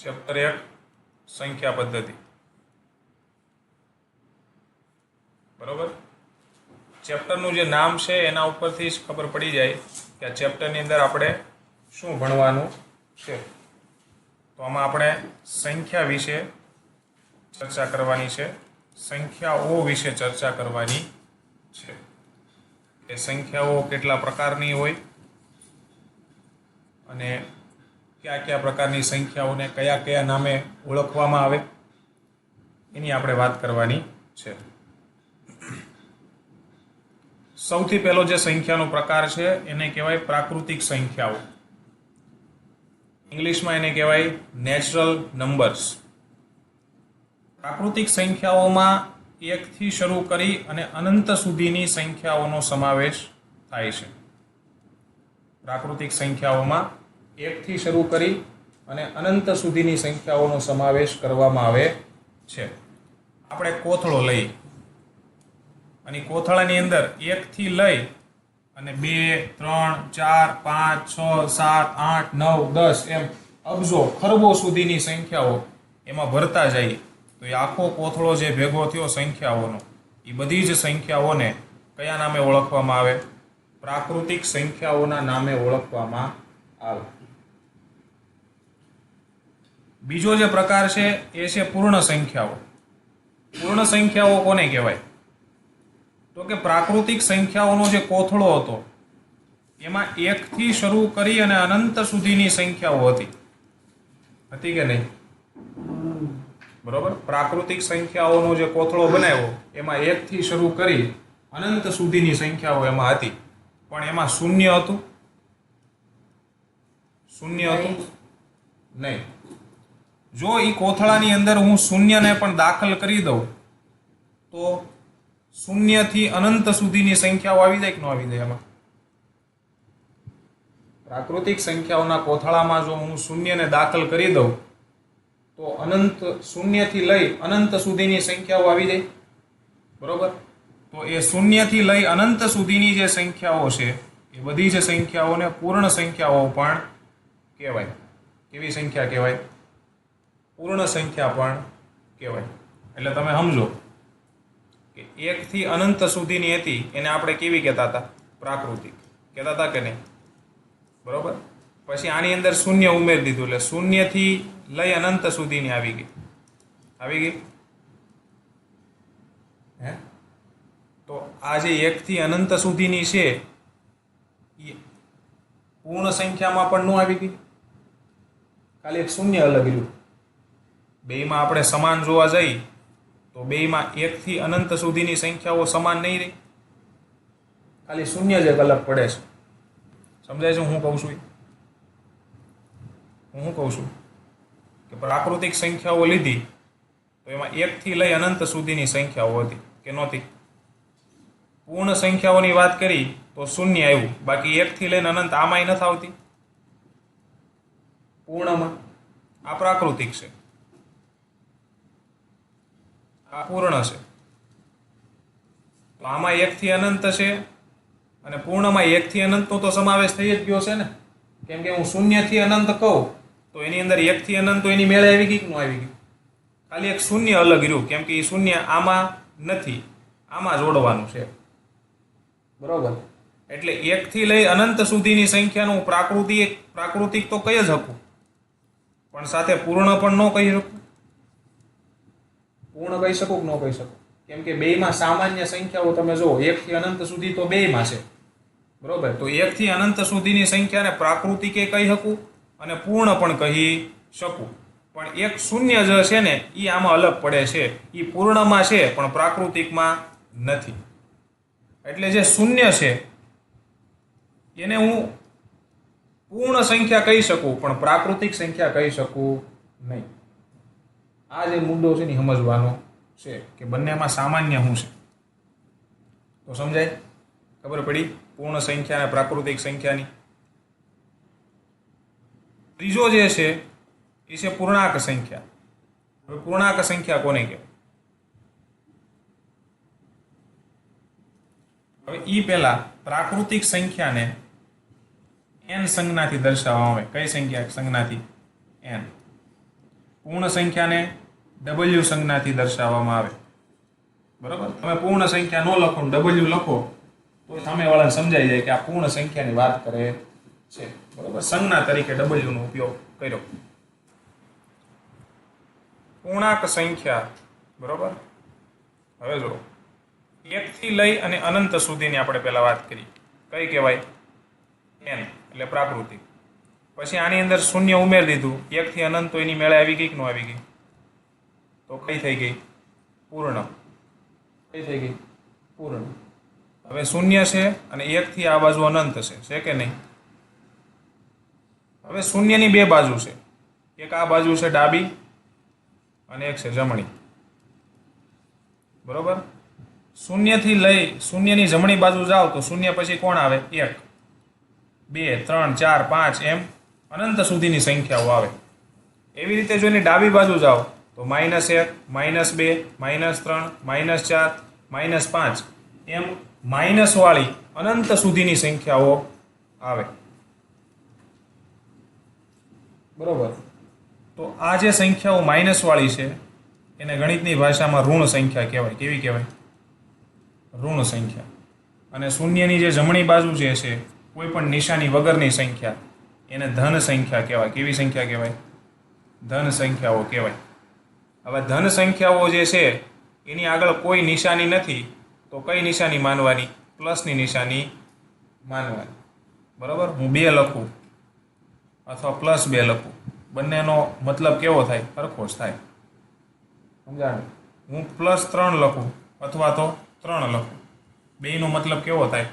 Chapter 1 સંખ્યા પદ્ધતિ. બરોબર. ચેપ્ટરનું જે નામ છે એના ઉપરથી જ ખબર પડી જાય કે આ ચેપ્ટરની અંદર આપણે શું ભણવાનું છે. તો આમાં આપણે સંખ્યા વિશે ચર્ચા કરવાની છે, સંખ્યાઓ વિશે ચર્ચા કરવાની છે. એ સંખ્યાઓ કેટલા પ્રકારની હોય અને કયા કયા પ્રકારની સંખ્યાઓને કયા કયા નામે ઓળખવામાં આવે એની આપણે વાત કરવાની છે. સૌથી પહેલો જે સંખ્યાનો પ્રકાર છે એને કહેવાય પ્રાકૃતિક સંખ્યાઓ. ઇંગ્લિશમાં એને કહેવાય નેચરલ નંબર્સ. પ્રાકૃતિક સંખ્યાઓમાં 1 થી શરૂ કરી અને અનંત સુધીની સંખ્યાઓનો સમાવેશ થાય છે. પ્રાકૃતિક સંખ્યાઓમાં 1 થી શરૂ કરી અને અનંત સુધીની સંખ્યાઓનો સમાવેશ કરવામાં આવે છે. આપણે કોથળો લઈ અને કોથળાની અંદર 1 થી લઈ અને 2, 3, 4, 5, 6, 7, 8, 9, 10 એમ અબજો ખરબો સુધીની સંખ્યાઓ એમાં ભરતા જઈએ તો એ આખો કોથળો જે ભેગો થયો સંખ્યાઓનો, એ બધી જ સંખ્યાઓને કયા નામે ઓળખવામાં આવે? પ્રાકૃતિક સંખ્યાઓના નામે ઓળખવામાં આવે. બીજો જે પ્રકાર છે એ છે પૂર્ણ સંખ્યાઓ. પૂર્ણ સંખ્યાઓ કોને કહેવાય? તો કે પ્રાકૃતિક સંખ્યાઓનો જે કોથળો હતો એમાં 1 થી શરૂ કરી અને અનંત સુધીની સંખ્યાઓ હતી કે નહીં? બરોબર. પ્રાકૃતિક સંખ્યાઓનો જે કોથળો બનાવ્યો એમાં 1 થી શરૂ કરી અનંત સુધીની સંખ્યાઓ એમાં હતી, પણ એમાં શૂન્ય હતું? શૂન્ય હતું નહીં. જો એ કોથળાની અંદર હું શૂન્યને પણ દાખલ કરી દઉં તો 0 થી અનંત સુધીની સંખ્યાઓ આવી જાય કે ન આવી જાય? એમાં પ્રાકૃતિક સંખ્યાઓના કોથળામાં જો હું શૂન્યને દાખલ કરી દઉં તો અનંત 0 થી લઈ અનંત સુધીની સંખ્યાઓ આવી જાય. બરોબર. તો એ 0 થી લઈ અનંત સુધીની જે સંખ્યાઓ છે એ બધી જ સંખ્યાઓને પૂર્ણ સંખ્યાઓ પણ કહેવાય. કેવી સંખ્યા કહેવાય? પૂર્ણ સંખ્યા પણ કહેવાય. એટલે તમે સમજો કે 1 થી અનંત સુધીની હતી એને આપણે કેવી કહેતા હતા? પ્રાકૃતિક કહેતા હતા કે નહીં? બરોબર. પછી આની અંદર શૂન્ય ઉમેરી દીધું એટલે 0 થી લઈ અનંત સુધીની આવી ગઈ. હે? તો આ જે 1 થી અનંત સુધીની છે એ પૂર્ણ સંખ્યામાં પણ ન આવી ગઈ, ખાલી એક શૂન્ય અલગ રહ્યું. બેયમાં આપણે સમાન જોવા જઈએ તો બેયમાં 1 થી અનંત સુધીની સંખ્યાઓ સમાન નહીં રહી, ખાલી શૂન્ય જ એક અલગ પડે છે. સમજાય છે હું કહું છું? હું કહું છું કે પ્રાકૃતિક સંખ્યાઓ લીધી તો એમાં 1 થી લઈ અનંત સુધીની સંખ્યાઓ હતી કે નહોતી? પૂર્ણ સંખ્યાઓની વાત કરી તો શૂન્ય આવ્યું, બાકી 1 થી લઈને અનંત આમાંય નથી આવતી પૂર્ણમાં. આ પ્રાકૃતિક છે, આ પૂર્ણ છે. તો આમાં 1 થી અનંત છે અને પૂર્ણમાં 1 થી અનંતનો તો સમાવેશ થઈ જ ગયો છે ને, કેમ કે હું 0 થી અનંત કહું તો એની અંદર 1 થી અનંત તો એની મેળે આવી ગઈ કે ન આવી ગઈ? ખાલી એક શૂન્ય અલગ રહ્યું, કેમ કે એ શૂન્ય આમાં નથી, આમાં જોડવાનું છે. બરોબર. એટલે 1 થી લઈ અનંત સુધીની સંખ્યાનું પ્રાકૃતિક તો કહી જ શકું, પણ સાથે પૂર્ણ પણ ન કહી શકું. પૂર્ણ કહી શકું કે ન કહી શકું? કેમ કે બેયમાં સામાન્ય સંખ્યાઓ તમે જુઓ 1 થી અનંત સુધી તો બેયમાં છે. બરોબર. તો 1 થી અનંત સુધીની સંખ્યાને પ્રાકૃતિકે કહી શકું અને પૂર્ણ પણ કહી શકું, પણ એક શૂન્ય જે છે ને એ આમાં અલગ પડે છે. એ પૂર્ણમાં છે પણ પ્રાકૃતિકમાં નથી. એટલે જે શૂન્ય છે એને હું પૂર્ણ સંખ્યા કહી શકું પણ પ્રાકૃતિક સંખ્યા કહી શકું નહીં. આ જે મુદ્દો છે ને સમજવાનો છે કે બંનેમાં સામાન્ય શું છે. તો સમજાય? ખબર પડી પૂર્ણ સંખ્યા અને પ્રાકૃતિક સંખ્યાની? ત્રીજો જે છે એ છે પૂર્ણાંક સંખ્યા. હવે પૂર્ણાંક સંખ્યા કોને કહેવાય? હવે એ પહેલા પ્રાકૃતિક સંખ્યાને n સંજ્ઞાથી દર્શાવવામાં આવે. કઈ સંજ્ઞાથી? n. પૂર્ણ સંખ્યાને ડબલ્યુ સંજ્ઞાથી દર્શાવવામાં આવે. બરોબર, તમે પૂર્ણ સંખ્યા ન લખો ડબલ્યુ લખો તો સામેવાળાને સમજાઈ જાય કે આ પૂર્ણ સંખ્યાની વાત કરે છે. બરોબર, સંજ્ઞા તરીકે ડબલ્યુ નો ઉપયોગ કર્યો. પૂર્ણાંક સંખ્યા, બરોબર. હવે જો 1 થી લઈ અને અનંત સુધીની આપણે પહેલા વાત કરી. કઈ કહેવાય? n એટલે પ્રાકૃતિક. પછી આની અંદર શૂન્ય ઉમેરી દીધું, 1 થી અનંત, તો એની મેળે આવી ગઈ કે ન આવી ગઈ? તો કઈ થઈ ગઈ? પૂર્ણ. કઈ થઈ ગઈ? પૂર્ણ. હવે શૂન્ય છે અને 1 થી આ બાજુ અનંત છે કે નહીં? હવે શૂન્યની બે બાજુ છે, એક આ બાજુ છે ડાબી અને એક છે જમણી. બરોબર, શૂન્યથી લઈ શૂન્યની જમણી બાજુ જાઓ તો શૂન્ય પછી કોણ આવે? 1, 2, 3, 4, 5 એમ અનંત સુધીની સંખ્યાઓ આવે. એવી રીતે જો એની ડાબી બાજુ જાઓ તો -1, -2, -3, -4, -5 એમ માઇનસ વાળી અનંત સુધીની સંખ્યાઓ આવે. બરોબર, તો આ જે સંખ્યાઓ માઇનસ વાળી છે એને ગણિતની ભાષામાં ઋણ સંખ્યા કહેવાય. કેવી કહેવાય? ઋણ સંખ્યા. અને શૂન્યની જે જમણી બાજુ જે છે કોઈ પણ નિશાની વગરની સંખ્યા એને ધન સંખ્યા કહેવાય. કેવી સંખ્યા કહેવાય? ધન સંખ્યાઓ કહેવાય. હવે ધન સંખ્યાઓ જે છે એની આગળ કોઈ નિશાની નથી તો કઈ નિશાની માનવાની? પ્લસની નિશાની માનવાની. બરાબર, હું 2 લખું અથવા +2 લખું, બંનેનો મતલબ કેવો થાય? સરખો જ થાય. સમજાણું? હું +3 લખું અથવા તો 3 લખું, બેયનો મતલબ કેવો થાય?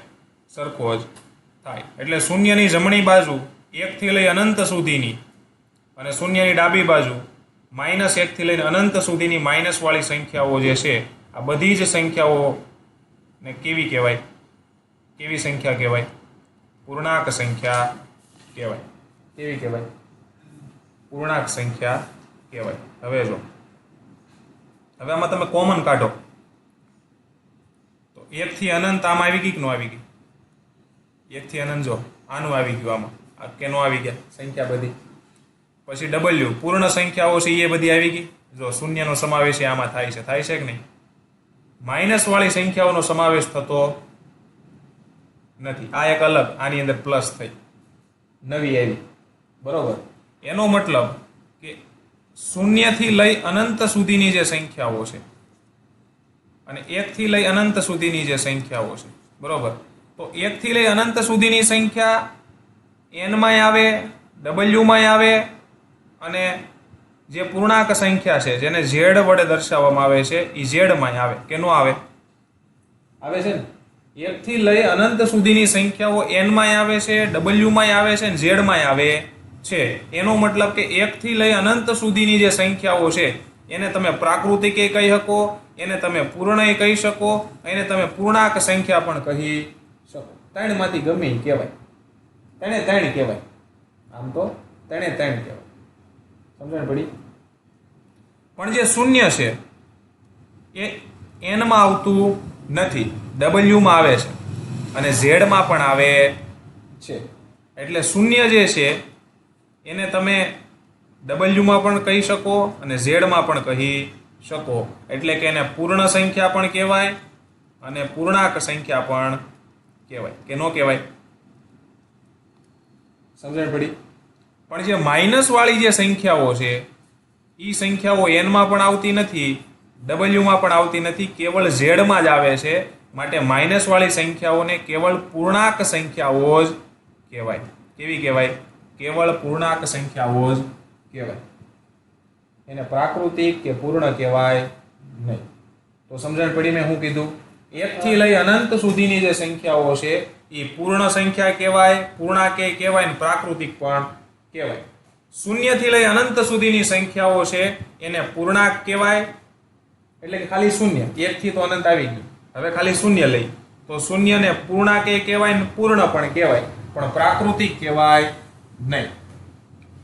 સરખો જ થાય. એટલે શૂન્યની જમણી બાજુ 1 થી લઈ અનંત સુધીની અને શૂન્યની ડાબી બાજુ -1 થી લઈને અનંત સુધીની માઇનસ વાળી સંખ્યાઓ જે છે આ બધી જ સંખ્યાઓ ને કેવી કહેવાય? કેવી સંખ્યા કહેવાય? પૂર્ણાંક સંખ્યા કહેવાય. કેવી કહેવાય? પૂર્ણાંક સંખ્યા કહેવાય. હવે જો, હવે આમાં તમે કોમન કાઢો તો 1 થી અનંત આમાં આવી ગઈ કે ન આવી ગઈ? 1 થી અનંત જો આનું આવી ગયું, આમાં આ કે નો આવી ગયા સંખ્યા બધી. પછી ડબલ્યુ પૂર્ણ સંખ્યાઓ છે એ બધી આવી ગઈ. જો શૂન્યનો સમાવેશ આમાં થાય છે કે નહીં? માઇનસ વાળી સંખ્યાઓનો સમાવેશ થતો નથી. આ એક અલગ, આની અંદર પ્લસ થઈ નવી આવી. બરોબર, એનો મતલબ કે 0 થી લઈ અનંત સુધીની જે સંખ્યાઓ છે અને 1 થી લઈ અનંત સુધીની જે સંખ્યાઓ છે, બરોબર, તો 1 થી લઈ અનંત સુધીની સંખ્યા n માં આવે, w માં આવે અને જે પૂર્ણાંક સંખ્યા છે જેને z વડે દર્શાવવામાં આવે છે એ z માં આવે કે નો આવે? આવે છે ને. 1 થી લઈ અનંત સુધીની સંખ્યાઓ n માં આવે છે, w માં આવે છે અને z માં આવે છે. એનો મતલબ કે 1 થી લઈ અનંત સુધીની જે સંખ્યાઓ છે એને તમે પ્રાકૃતિક કહી શકો, એને તમે પૂર્ણ કહી શકો, એને તમે પૂર્ણાંક સંખ્યા પણ કહી શકો. ત્રણમાંથી ગમે એ કહેવાય. ત્રણે કહેવાય. આમ તો ત્રણે કહેવાય. સમજણ પડી? પણ જે શૂન્ય છે એ n માં આવતું નથી, w માં આવે છે અને z માં પણ આવે છે. એટલે શૂન્ય જે છે એને તમે w માં પણ કહી શકો અને z માં પણ કહી શકો. એટલે કે એને પૂર્ણ સંખ્યા પણ કહેવાય અને પૂર્ણાંક સંખ્યા પણ કહેવાય કે નો કહેવાય? સમજણ પડી? પણ જે માઇનસ વાળી જે સંખ્યાઓ છે એ સંખ્યાઓ n માં પણ આવતી નથી, w માં પણ આવતી નથી, કેવળ z માં જ આવે છે. માટે માઇનસ વાળી સંખ્યાઓને કેવળ પૂર્ણાંક સંખ્યાઓ જ કહેવાય. કેવી કહેવાય? કેવળ પૂર્ણાંક સંખ્યાઓ જ કહેવાય. એને પ્રાકૃતિક કે પૂર્ણ કહેવાય નહીં. તો સમજણ પડી મેં શું કીધું? 1 થી લઈ અનંત સુધીની જે સંખ્યાઓ છે એ પૂર્ણ સંખ્યા કહેવાય, પૂર્ણાંક કહેવાય અને પ્રાકૃતિક પણ કહેવાય. 0 થી લઈ અનંત સુધીની સંખ્યાઓ છે એને પૂર્ણાંક કહેવાય, એટલે કે ખાલી શૂન્ય. 1 થી તો અનંત આવી ગયું, હવે ખાલી શૂન્ય લઈ તો શૂન્યને પૂર્ણાંક કહેવાય ને પૂર્ણ પણ કહેવાય, પણ પ્રાકૃતિક કહેવાય નહીં.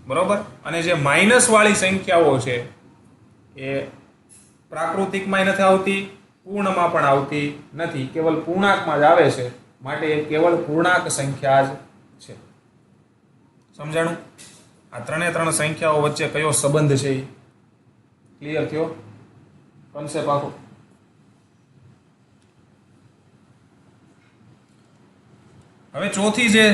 બરોબર? અને જે માઇનસ વાળી સંખ્યાઓ છે એ પ્રાકૃતિકમાં નથી આવતી, પૂર્ણમાં પણ આવતી નથી, કેવળ પૂર્ણાંકમાં જ આવે છે. માટે એ કેવળ પૂર્ણાંક સંખ્યા જ છે. સમજાણું? આ ત્રણે ત્રણ સંખ્યાઓ વચ્ચે કયો સંબંધ છે ક્લિયર થયો કોન્સેપ્ટ આખો? હવે ચોથી જે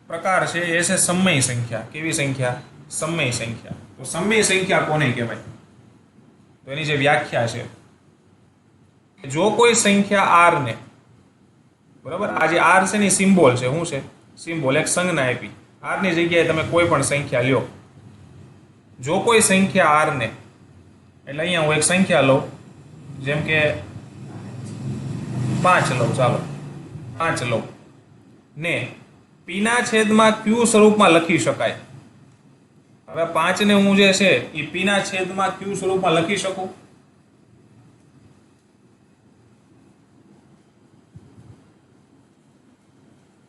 પ્રકાર છે એ છે સમય સંખ્યા. કેવી સંખ્યા? સમય સંખ્યા. તો સમય સંખ્યા કોને કહેવાય? તો એની જે વ્યાખ્યા છે, જો કોઈ સંખ્યા આર ને, બરાબર, આ જે આર છે ને સિમ્બોલ છે. શું છે? સિમ્બોલ, એક સંજ્ઞા આપી. આર ની જગ્યાએ તમે કોઈ પણ સંખ્યા લ્યો. જો કોઈ સંખ્યા આર ને, એટલે અહીંયા હું એક સંખ્યા લઉં, જેમ કે 5 લઉં, ચાલો 5 લઉં ને પીના છેદમાં ક્યુ સ્વરૂપમાં લખી શકાય. હવે 5 ને હું જે છે એ પીના છેદમાં ક્યુ સ્વરૂપમાં લખી શકું?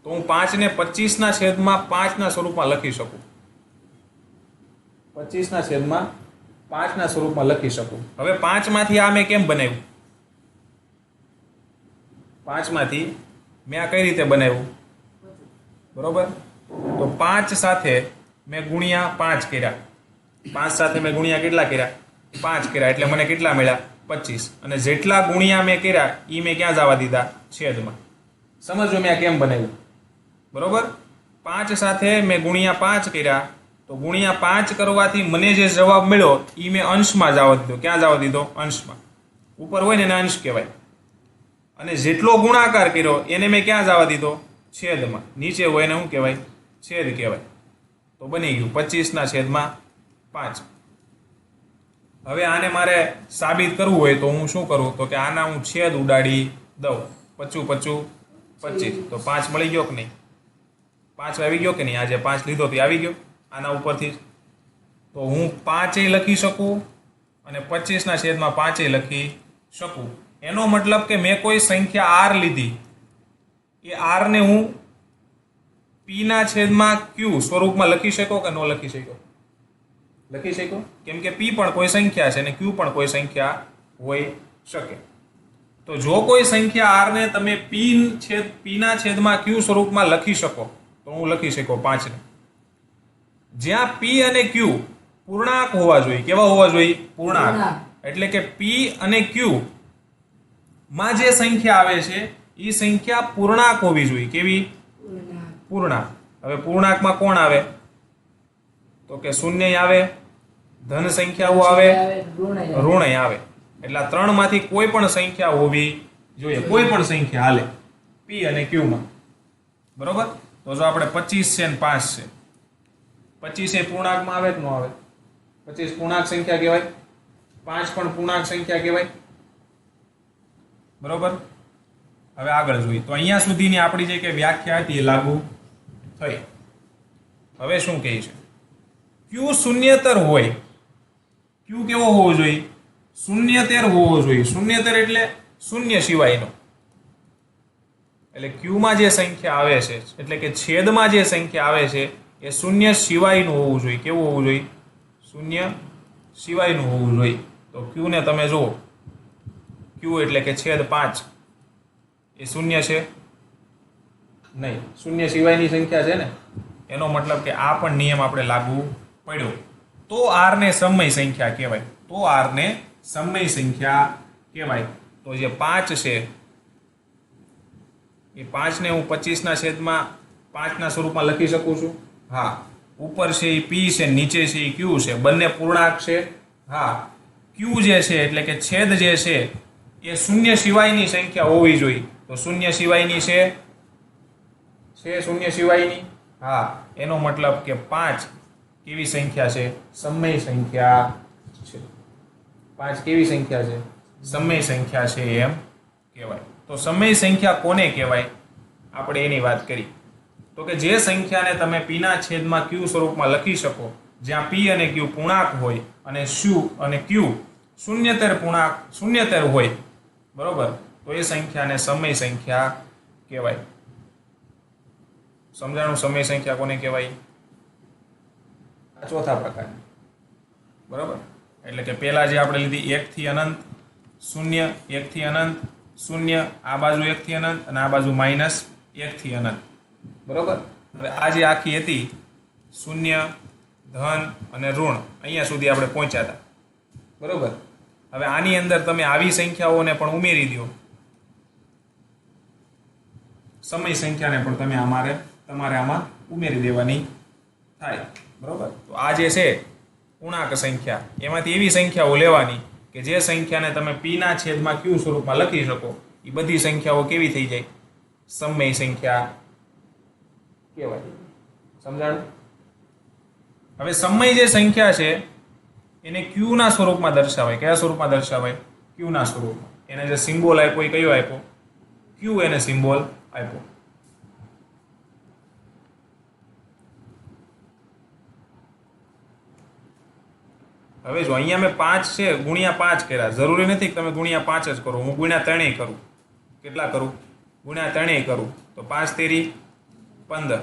તો હું 5 ને 25 ના છેદમાં 5 ના સ્વરૂપમાં લખી શકું. 25 ના છેદમાં 5 ના સ્વરૂપમાં લખી શકું. હવે 5 માંથી આ મેં કેમ બનાવ્યું? 5 માંથી મેં આ કઈ રીતે બનાવ્યું? બરોબર, તો 5 સાથે મેં ગુણ્યા 5 કર્યા. 5 સાથે મેં ગુણ્યા કેટલા કર્યા? 5 કર્યા. એટલે મને કેટલા મળ્યા? 25. અને જેટલા ગુણ્યા મેં કર્યા એ મેં ક્યાં જવા દીધા? છેદમાં. સમજો મેં આ કેમ બનાવ્યું? બરોબર, 5 સાથે મેં ગુણ્યા 5 કર્યા, તો ગુણ્યા 5 કરવાથી મને જે જવાબ મળ્યો એ મેં અંશમાં જવા દીધો. ક્યાં જવા દીધો? અંશમાં. ઉપર હોય ને એને અંશ કહેવાય. અને જેટલો ગુણાકાર કર્યો એને મેં ક્યાં જવા દીધો? છેદમાં. નીચે હોય એને શું કહેવાય? છેદ કહેવાય. તો બની ગયું 25 ના છેદમાં 5. હવે આને મારે સાબિત કરવું હોય તો હું શું કરું? તો કે આના હું છેદ ઉડાડી દઉં. 5 5 25, તો 5 મળી ગયો કે નહીં? 5 આવી ગયો કે નહીં? આજે 5 લીધો તો આવી ગયો આના ઉપરથી. તો હું 5 લખી શકું અને 25 ના છેદમાં 5 લખી શકું. એનો મતલબ કે મેં કોઈ સંખ્યા આર લીધી, એ આર ને હું પી ના છેદમાં ક્યુ સ્વરૂપમાં લખી શકો કે ન લખી શકો? લખી શકો, કેમ કે પી પણ કોઈ સંખ્યા છે અને ક્યુ પણ કોઈ સંખ્યા હોઈ શકે. તો જો કોઈ સંખ્યા આર ને તમે પી ના છેદમાં ક્યુ સ્વરૂપમાં લખી શકો, તો હું લખી શકો 5 ને. જ્યાં પી અને ક્યુ પૂર્ણાંક હોવા જોઈએ. કેવા હોવા જોઈએ? પૂર્ણાંક. એટલે કે પી અને ક્યુ માં જે સંખ્યા આવે છે એ સંખ્યા પૂર્ણાંક હોવી જોઈએ. કેવી? પૂર્ણાંક. હવે પૂર્ણાંકમાં કોણ આવે? તો કે શૂન્ય આવે, ધન સંખ્યાઓ આવે, ઋણ આવે. એટલે આ 3 માંથી કોઈ પણ સંખ્યા હોવી જોઈએ. કોઈ પણ સંખ્યા હાલે પી અને ક્યુ માં. બરોબર, તો જો આપણે 25 છે અને 5 છે, 25 એ પૂર્ણાંકમાં આવે કે ન આવે? 25 પૂર્ણાંક સંખ્યા કહેવાય, 5 પણ પૂર્ણાંક સંખ્યા કહેવાય. બરોબર, હવે આગળ જોઈએ તો અહીંયા સુધીની આપણી જે કે વ્યાખ્યા હતી એ લાગુ થઈ. હવે શું કહે છે? ક્યુ શૂન્યતર હોય. ક્યુ કેવો હોવો જોઈએ? શૂન્યતર હોવો જોઈએ. શૂન્યતર એટલે શૂન્ય સિવાયનો. એટલે ક્યુમાં જે સંખ્યા આવે છે, એટલે કે છેદમાં જે સંખ્યા આવે છે એ શૂન્ય સિવાયનું હોવું જોઈએ. કેવું હોવું જોઈએ? શૂન્ય સિવાયનું હોવું જોઈએ. તો ક્યુ ને તમે જુઓ, ક્યુ એટલે કે છેદ 5 એ શૂન્ય છે નહીં, શૂન્ય સિવાયની સંખ્યા છે ને. એનો મતલબ કે આ પણ નિયમ આપણે લાગુ પડ્યો. તો આર ને સમય સંખ્યા કહેવાય. તો આર ને સમય સંખ્યા કહેવાય. તો જે 5 છે એ 5 ને હું 25 ના છેદમાં 5 ના સ્વરૂપમાં લખી શકું છું. હા. ઉપર છે એ પી છે, નીચે છે એ ક્યુ છે. બંને પૂર્ણાંક છે. હા. ક્યુ જે છે એટલે કે છેદ જે છે એ શૂન્ય સિવાયની સંખ્યા હોવી જોઈએ. તો શૂન્ય સિવાયની છે શૂન્ય સિવાયની. હા, એનો મતલબ કે 5 કેવી સંખ્યા છે? સમય સંખ્યા છે. 5 કેવી સંખ્યા છે? સમય સંખ્યા છે એમ કહેવાય. તો સમય સંખ્યા કોને કહેવાય? આપણે એની વાત કરી. તો કે જે સંખ્યાને તમે પીના છેદમાં ક્યુ સ્વરૂપમાં લખી શકો, જ્યાં પી અને ક્યુ પૂર્ણાંક હોય અને ક્યુ શૂન્યતર હોય, બરોબર, તો એ સંખ્યાને સમય સંખ્યા કહેવાય. સમજાણું? સમય સંખ્યા કોને કહેવાય? આ ચોથા પ્રકાર. બરોબર, એટલે કે પહેલા જે આપણે લીધી 1 થી અનંત, 0, 1 થી અનંત, 0, આ બાજુ 1 થી અનંત અને આ બાજુ -1 થી અનંત. બરોબર. હવે આ જે આખી હતી 0, ધન અને ઋણ, અહીંયા સુધી આપણે પહોંચ્યા હતા. બરોબર. હવે આની અંદર તમે આવી સંખ્યાઓને પણ ઉમેરી દો, સમય સંખ્યાને પણ તમારે આમાં ઉમેરી દેવાની થાય. બરોબર. તો આ જે છે પૂર્ણાંક સંખ્યા, એમાંથી એવી સંખ્યાઓ લેવાની કે જે સંખ્યાને તમે પીના છેદમાં ક્યુ સ્વરૂપમાં લખી શકો. એ બધી સંખ્યાઓ કેવી થઈ જાય? સમય સંખ્યા કહેવાય. સમજાણું? હવે સમય જે સંખ્યા છે એને ક્યુ ના સ્વરૂપમાં દર્શાવાય. કયા સ્વરૂપમાં દર્શાવાય? ક્યુ ના સ્વરૂપમાં. એને જે સિમ્બોલ આપ્યો એ કયો આપ્યો? ક્યુ એને સિમ્બોલ આપ્યો. હવે જો અહીંયા મેં 5 છે ગુણ્યા 5 કર્યા. જરૂરી નથી કે તમે ગુણ્યા 5 જ કરો. હું ગુણ્યા 3 કરું. કેટલા કરું? ગુણ્યા 3 કરું. તો 5 તેરી 15.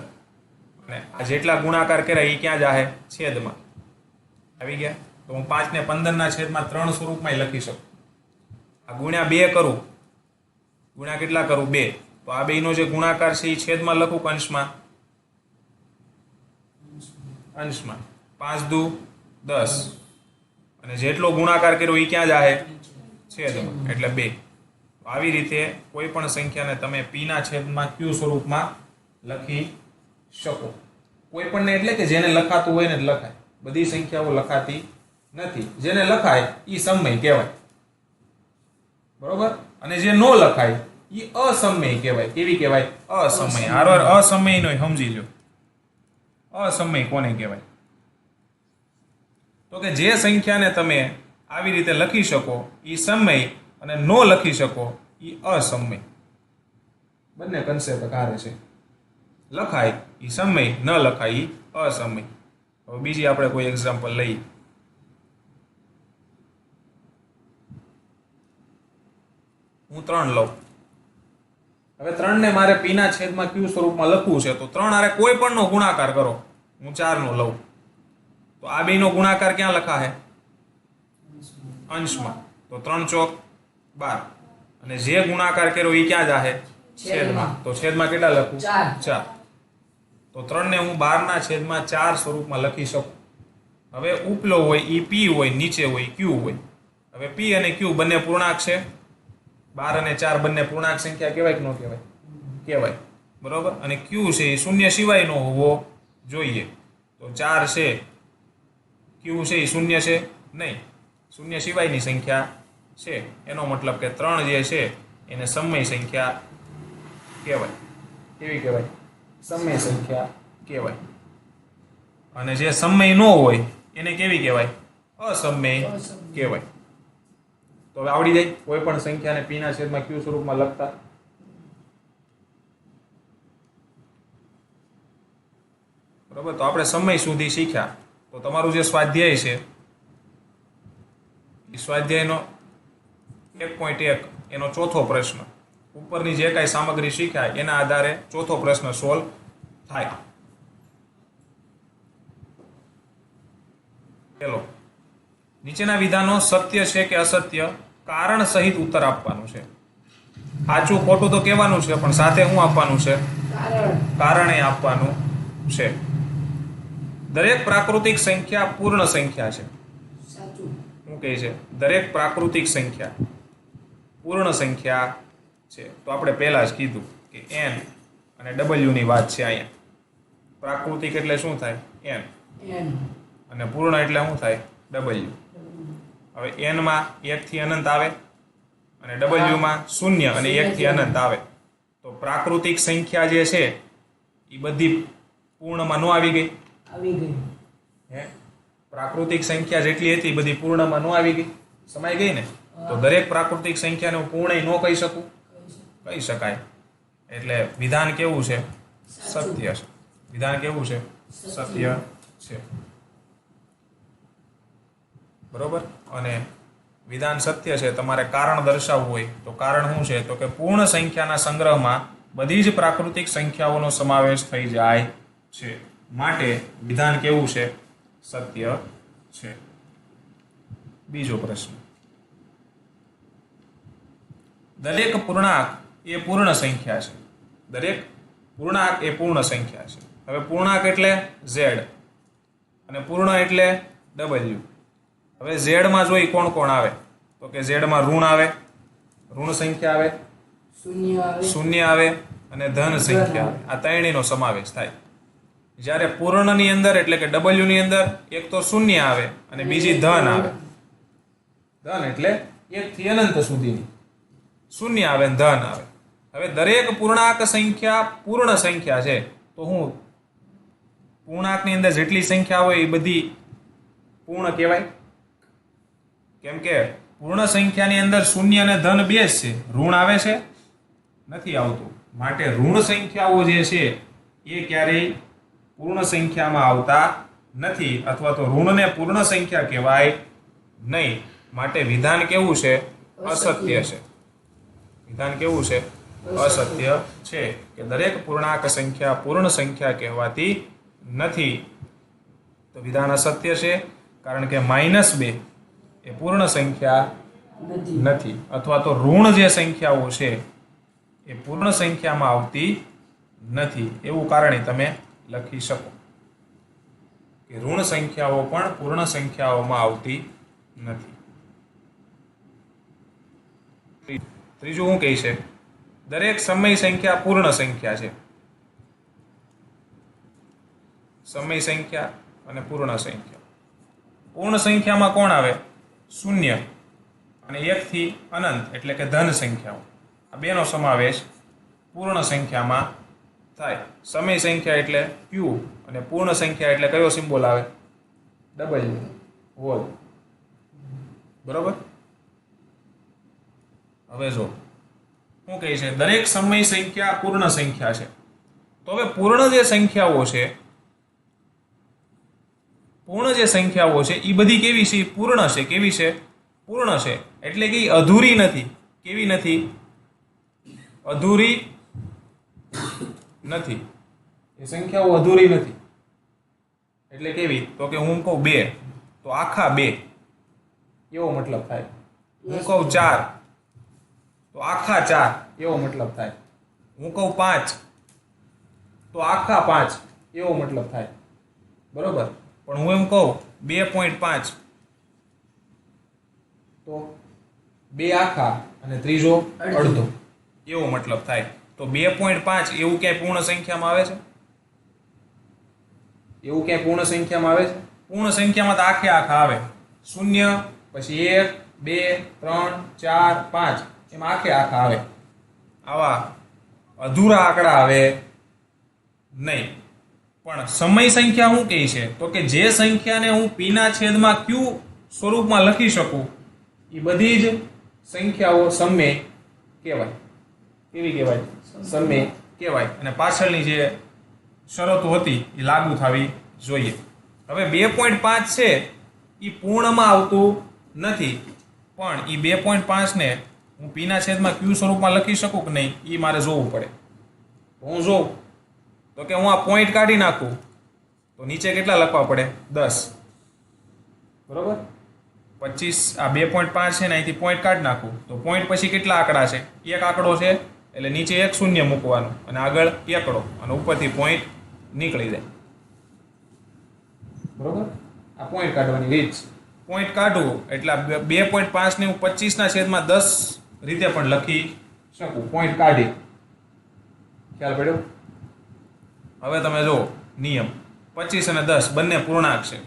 અને આ જેટલા ગુણાકાર કર્યા એ ક્યાં જાહે? છેદમાં. આવી ગયા? તો હું 5 ને 15 ના છેદમાં 3 સ્વરૂપમાં લખી શકું. આ ગુણ્યા 2 કરું. ગુણ્યા કેટલા કરું? 2. તો આ બેનો જે ગુણાકાર છે એ છેદમાં લખું કે અંશમાં? અંશમાં. 5 દુ 10. અને જેટલો ગુણાકાર કર્યો એ ક્યાં જાહે? છેદમાં. એટલે 2. આવી રીતે કોઈ પણ સંખ્યાને તમે પી ના છેદમાં ક્યુ સ્વરૂપમાં લખી શકો. કોઈ પણ ને એટલે કે જેને લખાતું હોય ને જ લખાય. બધી સંખ્યાઓ લખાતી નથી. જેને લખાય એ સમય કહેવાય. બરોબર. અને જે નો લખાય એ અસમય કહેવાય. કેવી કહેવાય? અસમય. હારવાર અસમય નો સમજી લો. અસમય કોને કહેવાય? તો કે જે સંખ્યાને તમે આવી રીતે લખી શકો એ સમય અને નો લખી શકો એ અસમય. બંને કન્સેપ્ટ કારે છે. લખાય એ સમય, ન લખાય એ અસમય. હવે બીજી આપણે કોઈ એક્ઝામ્પલ લઈએ. હું 3 લઉં. હવે 3 ને મારે પી ના છેદમાં ક્યુ સ્વરૂપમાં લખવું છે. તો 3 હારે કોઈ પણ નો ગુણાકાર કરો. હું 4 નો લઉં. તો આ બે નો ગુણાકાર ક્યાં લખાશે? અંશમાં. તો 3 ચોક 12. અને જે ગુણાકાર કર્યો એ ક્યાં જાહે? છેદમાં. તો છેદમાં કેટલા લખું? 4. તો 3 ને હું 12 ના છેદમાં 4 સ્વરૂપમાં લખી શકું. હવે ઉપલો હોય એ પી હોય, નીચે હોય ક્યુ હોય. હવે પી અને ક્યુ બંને પૂર્ણાંક છે. 12 અને 4 બંને પૂર્ણાંક સંખ્યા કહેવાય કે ન કહેવાય? કહેવાય. બરોબર. અને ક્યુ છે એ શૂન્ય સિવાય નો હોવો જોઈએ. તો 4 છે, ક્યુ છે એ શૂન્ય છે નહીં, શૂન્ય સિવાયની સંખ્યા છે. એનો મતલબ કે 3 જે છે એને સમય સંખ્યા કહેવાય. કેવી કહેવાય? સમય સંખ્યા કહેવાય. અને જે સમય ન હોય એને કેવી કહેવાય? અસમય કહેવાય. તો હવે આવડી જાય કોઈ પણ સંખ્યાને પી ના છેદમાં ક્યુ સ્વરૂપમાં લખતા. બરોબર. તો આપણે સમય સુધી શીખ્યા. તો તમારું જે સ્વાધ્યાય છે એ સ્વાધ્યાયનો 1.1 એનો ચોથો પ્રશ્ન, ઉપરની જે કાંઈ સામગ્રી શીખ્યા એના આધારે ચોથો પ્રશ્ન સોલ્વ થાય. ચલો, નીચેના વિધાનો સત્ય છે કે અસત્ય કારણ સહિત ઉત્તર આપવાનું છે. સાચું ખોટું તો કહેવાનું છે પણ સાથે શું આપવાનું છે? કારણે આપવાનું છે. દરેક પ્રાકૃતિક સંખ્યા પૂર્ણ સંખ્યા છે. શું કહે છે? દરેક પ્રાકૃતિક સંખ્યા પૂર્ણ સંખ્યા છે. તો આપણે પહેલા જ કીધું કે n અને w ની વાત છે. અહીંયા પ્રાકૃતિક એટલે શું થાય? n. અને પૂર્ણ એટલે શું થાય? w. હવે n માં 1 થી અનંત આવે અને w માં 0 અને 1 થી અનંત આવે. તો પ્રાકૃતિક સંખ્યા જે છે એ બધી પૂર્ણમાં ન આવી ગઈ? આવી ગઈ. હે, પ્રાકૃતિક સંખ્યા જેટલી હતી બધી પૂર્ણમાં ન આવી ગઈ? સમાઈ ગઈ ને? તો દરેક પ્રાકૃતિક સંખ્યાને હું પૂર્ણ ન કહી શકું? કહી શકાય. એટલે વિધાન કેવું છે? સત્ય છે. વિધાન કેવું છે? સત્ય છે. બરોબર. અને વિધાન સત્ય છે. તમારે કારણ દર્શાવવું હોય તો કારણ શું છે? તો કે પૂર્ણ સંખ્યાના સંગ્રહમાં બધી જ પ્રાકૃતિક સંખ્યાઓનો સમાવેશ થઈ જાય છે. માટે વિધાન કેવું છે? સત્ય છે. બીજો પ્રશ્ન, દરેક પૂર્ણાંક એ પૂર્ણ સંખ્યા છે. દરેક પૂર્ણાંક એ પૂર્ણ સંખ્યા છે. હવે પૂર્ણાંક એટલે z અને પૂર્ણ એટલે w. હવે ઝેડમાં જોઈ કોણ કોણ આવે, તો કે ઝેડમાં ઋણ આવે, ઋણ સંખ્યા આવે, શૂન્ય આવે અને ધન સંખ્યા આવે. આ ત્રણેયનો સમાવેશ થાય. જ્યારે પૂર્ણની અંદર એટલે કે ડબલ્યુ ની અંદર એક તો શૂન્ય આવે અને બીજી ધન આવે. ધન એટલે 1 થી અનંત સુધીની શૂન્ય આવે અને ધન આવે. હવે દરેક પૂર્ણાંક સંખ્યા પૂર્ણ સંખ્યા છે, તો હું પૂર્ણાંકની અંદર જેટલી સંખ્યા હોય એ બધી પૂર્ણ કહેવાય. કેમ કે પૂર્ણ સંખ્યાની અંદર શૂન્ય અને ધન બે જ છે, ઋણ આવે છે નથી આવતું. માટે ઋણ સંખ્યાઓ જે છે એ ક્યારેય પૂર્ણ સંખ્યામાં આવતા નથી, અથવા તો ઋણને પૂર્ણ સંખ્યા કહેવાય નહીં. માટે વિધાન કેવું છે? અસત્ય છે. વિધાન કેવું છે? અસત્ય છે કે દરેક પૂર્ણાંક સંખ્યા પૂર્ણ સંખ્યા કહેવાતી નથી. તો વિધાન અસત્ય છે, કારણ કે -2 એ પૂર્ણ સંખ્યા નથી, અથવા તો ઋણ જે સંખ્યાઓ છે એ પૂર્ણ સંખ્યામાં આવતી નથી. એવું કારણે તમે લખી શકો કે ઋણ સંખ્યાઓ પણ પૂર્ણ સંખ્યાઓમાં આવતી નથી. ત્રીજું શું કહે છે? દરેક સમય સંખ્યા પૂર્ણ સંખ્યા છે. સમય સંખ્યા અને પૂર્ણ સંખ્યા. પૂર્ણ સંખ્યામાં કોણ આવે? શૂન્ય અને 1 થી અનંત એટલે કે ધન સંખ્યાઓ. આ બેનો સમાવેશ પૂર્ણ સંખ્યામાં થાય. સમય સંખ્યા એટલે Q અને પૂર્ણ સંખ્યા એટલે કયો સિમ્બોલ આવે? W whole. બરોબર. હવે જો શું કહે છે? દરેક સમય સંખ્યા પૂર્ણ સંખ્યા છે. તો હવે પૂર્ણ જે સંખ્યાઓ છે, પૂર્ણ જે સંખ્યાઓ છે એ બધી કેવી છે? પૂર્ણ છે. કેવી છે? પૂર્ણ છે. એટલે કે અધૂરી નથી. કેવી નથી? અધૂરી નથી. એ સંખ્યાઓ અધૂરી નથી. એટલે કેવી? તો કે હું કહું 2 તો આખા 2 એવો મતલબ થાય. હું કહું 4 તો આખા 4 એવો મતલબ થાય. હું કહું 5 તો આખા 5 એવો મતલબ થાય. બરોબર. પણ હું એમ કહું 2.5 તો 2 આખા અને ત્રીજો અડધો એવો મતલબ થાય. તો 2.5 એવું ક્યાંય પૂર્ણ સંખ્યામાં આવે છે? એવું ક્યાંય પૂર્ણ સંખ્યામાં આવે છે? પૂર્ણ સંખ્યામાં તો આખે આખા આવે. 0 પછી 1 2 3 4 5 એમાં આખે આખા આવે. આવા અધૂરા આંકડા આવે નહીં. પણ સમય સંખ્યા શું કહે છે? તો કે જે સંખ્યાને હું પીના છેદમાં Q સ્વરૂપમાં લખી શકું એ બધી જ સંખ્યાઓ સમય કહેવાય. કેવી કહેવાય? સમય કહેવાય. અને પાછળની જે શરતો હતી એ લાગુ થવી જોઈએ. હવે 2.5 છે એ પૂર્ણમાં આવતું નથી, પણ એ 2.5 ને હું પીના છેદમાં Q સ્વરૂપમાં લખી શકું કે નહીં એ મારે જોવું પડે. હું જોઉં તો કે હું આ પોઈન્ટ કાઢી નાખું તો નીચે કેટલા લખવા પડે? 10. બરોબર. 25 આ 2.5 છે ને અહીંથી પોઈન્ટ કાઢી નાખું તો પોઈન્ટ પછી કેટલા આંકડા છે? એક આંકડો છે એટલે નીચે એક શૂન્ય મૂકવાનું અને આગળ એકડો અને ઉપરથી પોઈન્ટ નીકળી જાય. બરોબર. આ પોઈન્ટ કાઢવાની રીત. પોઈન્ટ કાઢવું એટલે 2.5 ને હું 25 ના છેદમાં 10 રીતે પણ લખી શકું. પોઈન્ટ કાઢી. ખ્યાલ પડ્યો? હવે તમે જો નિયમ 25 અને 10 બંને પૂર્ણાંક છે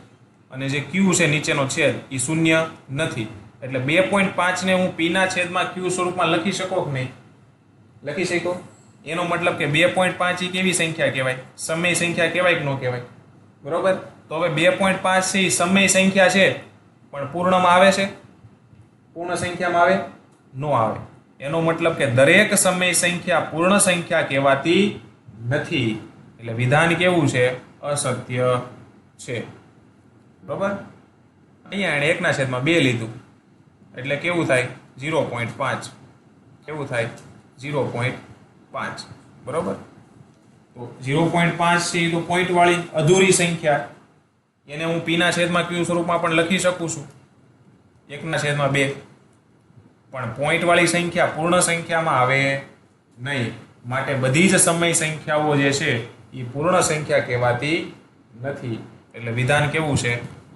અને જે Q છે નીચેનો છેદ એ શૂન્ય નથી. એટલે 2.5 ને હું P ના છેદમાં Q સ્વરૂપમાં લખી શકો કે નહીં? લખી શકો. એનો મતલબ કે 2.5 એ કેવી સંખ્યા કહેવાય? સમય સંખ્યા કહેવાય કે ન કહેવાય? બરોબર. તો હવે 2.5 છે એ સમય સંખ્યા છે, પણ પૂર્ણમાં આવે છે? પૂર્ણ સંખ્યામાં આવે? ન આવે. એનો મતલબ કે દરેક સમય સંખ્યા પૂર્ણ સંખ્યા કહેવાતી નથી. એટલે વિધાન કેવું છે? અસત્ય છે. બરોબર. અહીંયા એને 1 ના છેદમાં 2 લીધું એટલે કેવું થાય? 0.5. કેવું થાય? 0.5. બરોબર. તો 0.5 છે તો પોઈન્ટ વાળી અધૂરી સંખ્યા, એને હું P ના છેદમાં Q સ્વરૂપમાં પણ લખી શકું છું 1 ના છેદમાં 2. પણ પોઈન્ટ વાળી સંખ્યા પૂર્ણ સંખ્યામાં આવે નહીં. માટે બધી જ સમય સંખ્યાઓ જે છે એ પૂર્ણ સંખ્યા કહેવાતી નથી. એટલે વિધાન કેવું છે?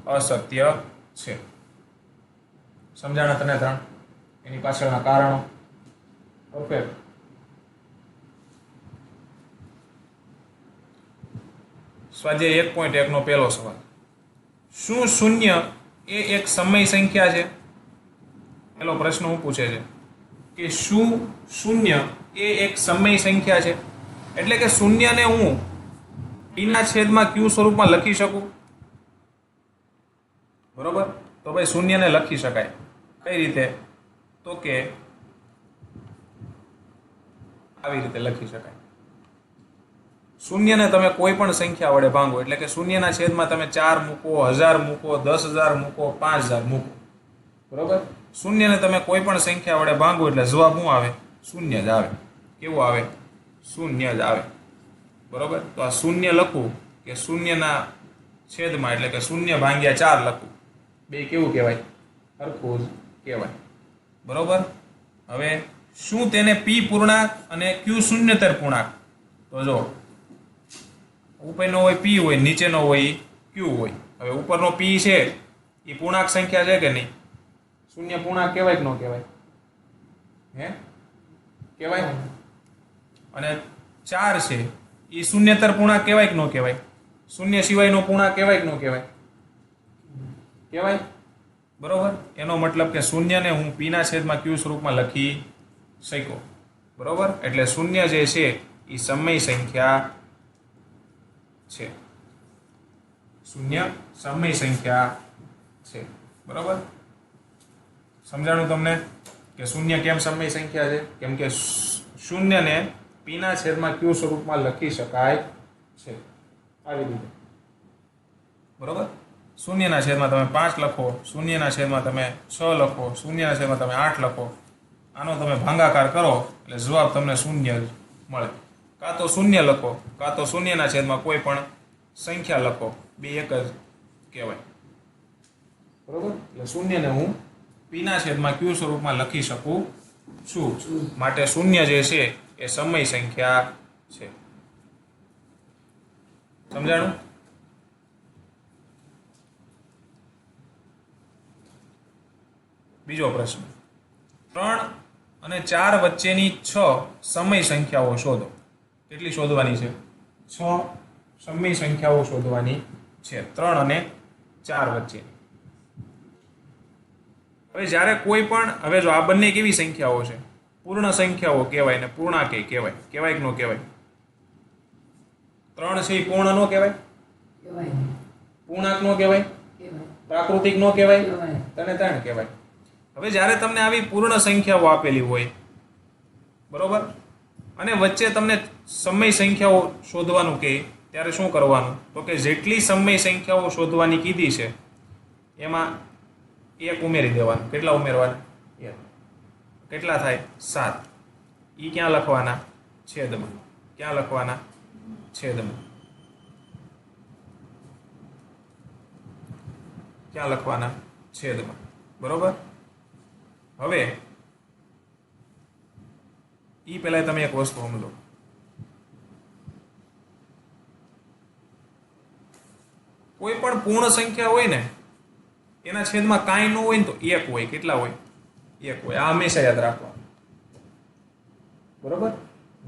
અસત્ય છે. સમજાણા તને ત્રણ? એની પાછળના કારણો? પરફેક્ટ. સ્વાધ્યાય 1.1 નો પહેલો સવાલ. શું શૂન્ય એ એક સમય સંખ્યા છે? પહેલો પ્રશ્ન હું પૂછે છે કે શું શૂન્ય એ એક સમય સંખ્યા છે? એટલે કે શૂન્યને હું પીના છેદમાં ક્યુ સ્વરૂપમાં લખી શકું? બરોબર. તો ભાઈ શૂન્યને લખી શકાય. કઈ રીતે? તો કે આવી રીતે લખી શકાય. શૂન્યને તમે કોઈ પણ સંખ્યા વડે ભાંગો, એટલે કે શૂન્યના છેદમાં તમે 4 મૂકો, 1000 મૂકો, 10,000 મૂકો, 5000 મૂકો. બરોબર. શૂન્યને તમે કોઈ પણ સંખ્યા વડે ભાંગો એટલે જવાબ શું આવે? શૂન્ય જ આવે. કેવું આવે? શૂન્ય જ આવે. બરોબર. તો આ શૂન્ય લખવું કે શૂન્યના છેદમાં, એટલે કે શૂન્ય ભાંગ્યા 4 લખવું, બે કેવું કહેવાય? સરખું જ કહેવાય. બરોબર. હવે શું તેને પી પૂર્ણાંક અને ક્યુ શૂન્યતર પૂર્ણાંક? તો જો ઉપરનો હોય પી હોય, નીચેનો હોય ક્યુ હોય. હવે ઉપરનો પી છે એ પૂર્ણાંક સંખ્યા છે કે નહીં? શૂન્ય પૂર્ણાંક કહેવાય કે ન કહેવાય? હે, કહેવાય. અને 4 છે એ શૂન્યતર પૂર્ણાંક કહેવાય કે ન કહેવાય? શૂન્ય સિવાયનો પૂર્ણાંક કહેવાય કે ન કહેવાય? કહેવાય. બરોબર. એનો મતલબ કે શૂન્યને હું પીના છેદમાં ક્યુ સ્વરૂપમાં લખી શક્યો. બરોબર. એટલે શૂન્ય જે છે એ સમય સંખ્યા છે. શૂન્ય સમય સંખ્યા છે. બરોબર. સમજાણું તમને કે શૂન્ય કેમ સમય સંખ્યા છે? કેમ કે શૂન્યને પીના છેદમાં ક્યુ સ્વરૂપમાં લખી શકાય છે. આવી રીતે. બરોબર. શૂન્યના છેદમાં તમે 5 લખો, શૂન્યના છેદમાં તમે 6 લખો, શૂન્યના છેદમાં તમે 8 લખો. આનો તમે ભાગાકાર કરો એટલે જવાબ તમને શૂન્ય જ મળે. કાં તો શૂન્ય લખો, કાં તો શૂન્યના છેદમાં કોઈ પણ સંખ્યા લખો, બે એક જ કહેવાય. બરોબર. એટલે શૂન્યને હું પીના છેદમાં ક્યુ સ્વરૂપમાં લખી શકું છું. માટે શૂન્ય જે છે એ સમય સંખ્યા છે. સમજાણું? બીજો પ્રશ્ન. 3 અને 4 વચ્ચેની 6 સમય સંખ્યાઓ શોધો. કેટલી શોધવાની છે? 6 સમય સંખ્યાઓ શોધવાની છે 3 અને 4 વચ્ચે. હવે જ્યારે કોઈ પણ, હવે જો આ બંને કેવી સંખ્યાઓ છે? પૂર્ણ સંખ્યાઓ કહેવાય ને પૂર્ણાંકે કહેવાય. કહેવાય કે ન કહેવાય? 3 છે એ પૂર્ણ ન કહેવાય? પૂર્ણાંક ન કહેવાય? પ્રાકૃતિક ન કહેવાય? તને 3 કહેવાય. હવે જ્યારે તમને આવી પૂર્ણ સંખ્યાઓ આપેલી હોય, બરોબર, અને વચ્ચે તમને સમય સંખ્યાઓ શોધવાનું કહે, ત્યારે શું કરવાનું? તો કે જેટલી સમય સંખ્યાઓ શોધવાની કીધી છે એમાં 1 ઉમેરી દેવાનું. કેટલા ઉમેરવાના? 1. કેટલા થાય? 7. એ ક્યાં લખવાના? છેદમાં. ક્યાં લખવાના? છેદમાં. ક્યાં લખવાના? છેદમાં. બરોબર. હવે ઈ પહેલા તમે એક વસ્તુ સમજો. કોઈ પણ પૂર્ણ સંખ્યા હોય ને એના છેદમાં કાંઈ ન હોય ને તો 1 હોય. કેટલા હોય? 1 હોય. આ હંમેશા યાદ રાખવાનું. બરોબર.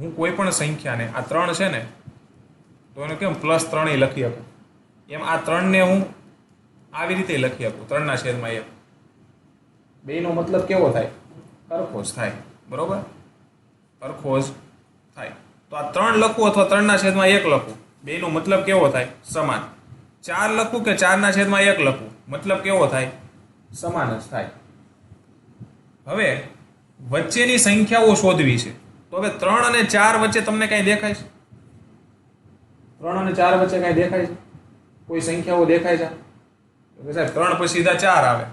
હું કોઈ પણ સંખ્યાને, આ 3 છે ને, તો એને કેમ +3 લખી શકું, એમ આ 3 ને હું આવી રીતે લખી શકું. 3 ના છેદમાં 1. બેનો મતલબ કેવો થાય? સરખો જ થાય. બરોબર. સરખો જ થાય. તો આ 3 લખું અથવા 3 ના છેદમાં 1 લખું, બેનો મતલબ કેવો થાય? સમાન. 4 લખું કે 4 ના છેદમાં 1 લખું, મતલબ કેવો થાય? સમાન જ થાય. હવે વચ્ચેની સંખ્યાઓ શોધવી છે. તો હવે 3 અને 4 વચ્ચે તમને કઈ દેખાય છે? 3 અને 4 વચ્ચે કઈ દેખાય છે? કોઈ સંખ્યાઓ દેખાય છે? તો સાહેબ 3 પછી સીધા 4 આવે,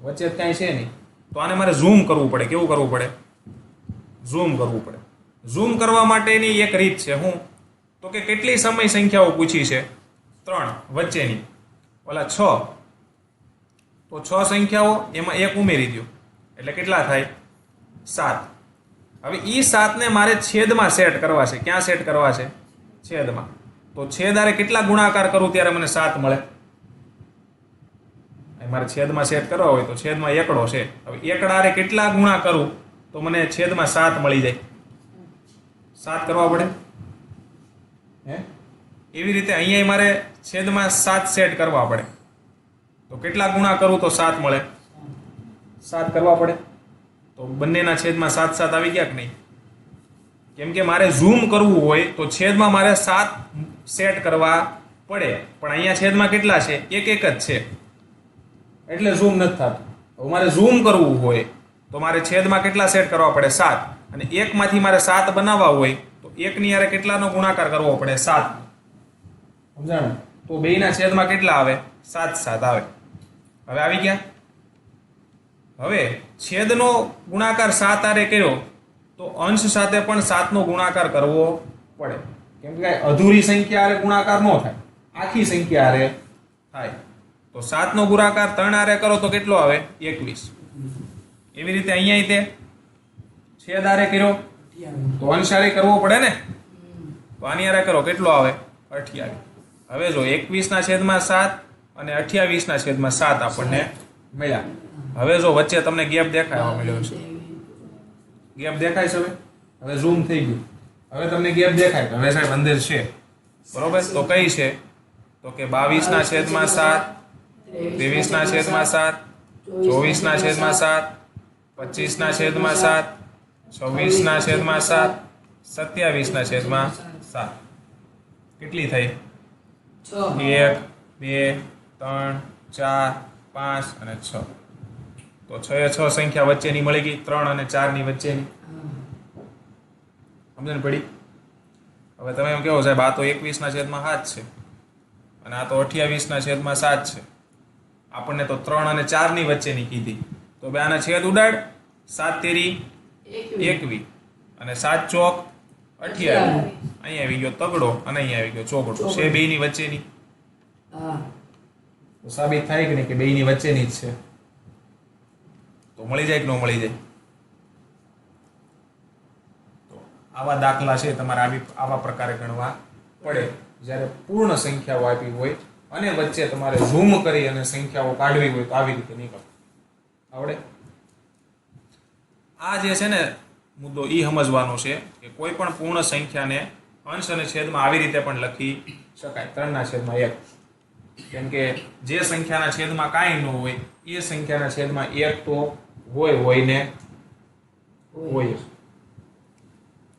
વચ્ચે કાંઈ છે નહીં. તો આને મારે ઝૂમ કરવું પડે. કેવું કરવું પડે? ઝૂમ કરવું પડે. ઝૂમ કરવા માટેની એક રીત છે. હું તો કે કેટલી સમય સંખ્યાઓ પૂછી છે? 3 વચ્ચેની. ઓલા 6, તો 6 સંખ્યાઓ, એમાં 1 ઉમેરી દો એટલે કેટલા થાય? 7. હવે એ 7 ને મારે છેદમાં સેટ કરવા છે. ક્યાં સેટ કરવા છે? છેદમાં. તો છેદ આરે કેટલા ગુણાકાર કરું ત્યારે મને 7 મળે? મારે છેદમાં સેટ કરવા હોય તો છેદમાં એકડો છે. હવે એકડારે કેટલા ગુણા કરું તો મને છેદમાં 7 મળી જાય? 7 કરવા પડે. હે એવી રીતે અહીંયા મારે છેદમાં 7 સેટ કરવા પડે. તો કેટલા ગુણા કરું તો 7 મળે? 7 કરવા પડે. તો બંનેના છેદમાં 7 7 આવી ગયા કે નહીં? કેમ કે મારે ઝૂમ કરવું હોય તો છેદમાં મારે 7 સેટ કરવા પડે, પણ અહીંયા છેદમાં કેટલા છે? એક જ છે, એટલે ઝૂમ નથી થતું. હવે મારે ઝૂમ કરવું હોય તો મારે છેદમાં કેટલા સેટ કરવા પડે? 7. અને એકમાંથી મારે 7 બનાવવા હોય તો એકની હારે કેટલાનો ગુણાકાર કરવો પડે? 7. સમજાણું? તો બેયના છેદમાં કેટલા આવે? 7 7 આવે. હવે આવી ગયા. હવે છેદનો ગુણાકાર 7 હારે કર્યો તો અંશ સાથે પણ 7 નો ગુણાકાર કરવો પડે. કેમ કે અધૂરી સંખ્યા હારે ગુણાકાર ન થાય, આખી સંખ્યા હારે થાય. તો 7 નો ગુણાકાર 3 હારે કરો તો કેટલો આવે? 21. એવી રીતે અહીંયા તે છેદ હારે કર્યો તો અંશ હારે કરવો પડે ને. તો આની હારે કરો કેટલો આવે? 28. હવે જો 21 ના છેદમાં 7 અને 28 ના છેદમાં 7 આપણને મળ્યા. હવે જો વચ્ચે તમને ગેપ દેખાવા મળ્યો છે. ગેપ દેખાય છે? હવે ઝૂમ થઈ ગયું. હવે તમને ગેપ દેખાય હવે સાહેબ અંદર છે, બરોબર? તો કઈ છે? તો કે 22 ના છેદમાં 7, 23 ના છેદમાં 7, 24 ના છેદમાં 7, 25 ના છેદમાં 7, 26 ના છેદમાં 7, 27 ના છેદમાં 7. કેટલી થઈ? 1 2 3 4 5 અને 6. તો 6 એ 6 સંખ્યા વચ્ચેની મળી ગઈ, 3 અને 4 ની વચ્ચેની. સમજણ પડી? હવે તમે એમ કહો સાહેબ આ તો 21 ના છેદમાં 7 છે અને આ તો 28 ના છેદમાં 7 છે. આપણને તો 3 અને 4 ની વચ્ચેની કીધી. તો બે આના છેદ ઉડાડ. 7 તેરી 21 અને 7 ચોક 28. અહીંયા આવી ગયો તગડો અને અહીંયા આવી ગયો ચોગડો. છે બેયની વચ્ચેની. તો સાબિત થાય કે નહીં કે બેયની વચ્ચેની જ છે? તો મળી જાય કે ન મળી જાય? તો આવા દાખલા છે તમારે આવા પ્રકારે ગણવા પડે જ્યારે પૂર્ણ સંખ્યાઓ આપી હોય અને વચ્ચે તમારે ઝૂમ કરી અને સંખ્યાઓ કાઢવી હોય તો આવી રીતે નીકળે. આવડે? આ જે છે ને મુદ્દો એ સમજવાનો છે કે કોઈ પણ પૂર્ણ સંખ્યાને અંશ અને છેદમાં આવી રીતે પણ લખી શકાય. 3 ના છેદમાં 1. કેમ કે જે સંખ્યાના છેદમાં કાંઈ ન હોય એ સંખ્યાના છેદમાં 1 તો હોય ને હોય.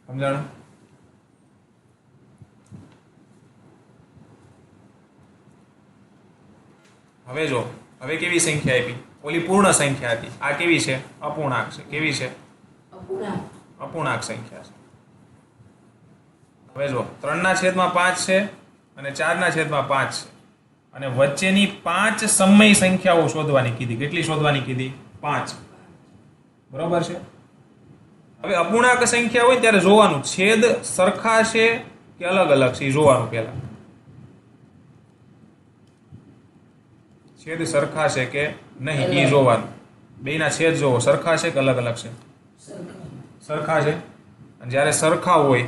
સમજાણું? હવે જો હવે કેવી સંખ્યા આપી? ઓલી પૂર્ણ સંખ્યા હતી, આ કેવી છે? અપૂર્ણાંક છે. કેવી છે? અપૂર્ણાંક સંખ્યા છે. હવે જો 3 ના છેદમાં 5 છે અને 4 ના છેદમાં 5 છે અને વચ્ચેની 5 સમય સંખ્યાઓ શોધવાની કીધી. કેટલી શોધવાની કીધી? 5. બરોબર છે? હવે અપૂર્ણાંક સંખ્યા હોય ત્યારે જોવાનું છેદ સરખા છે કે અલગ અલગ છે, જોવાનું. પહેલા છેદ સરખા છે કે નહીં એ જોવાનું. બેયના છેદ જોવો સરખા છે કે અલગ અલગ છે? સરખા છે. અને જ્યારે સરખા હોય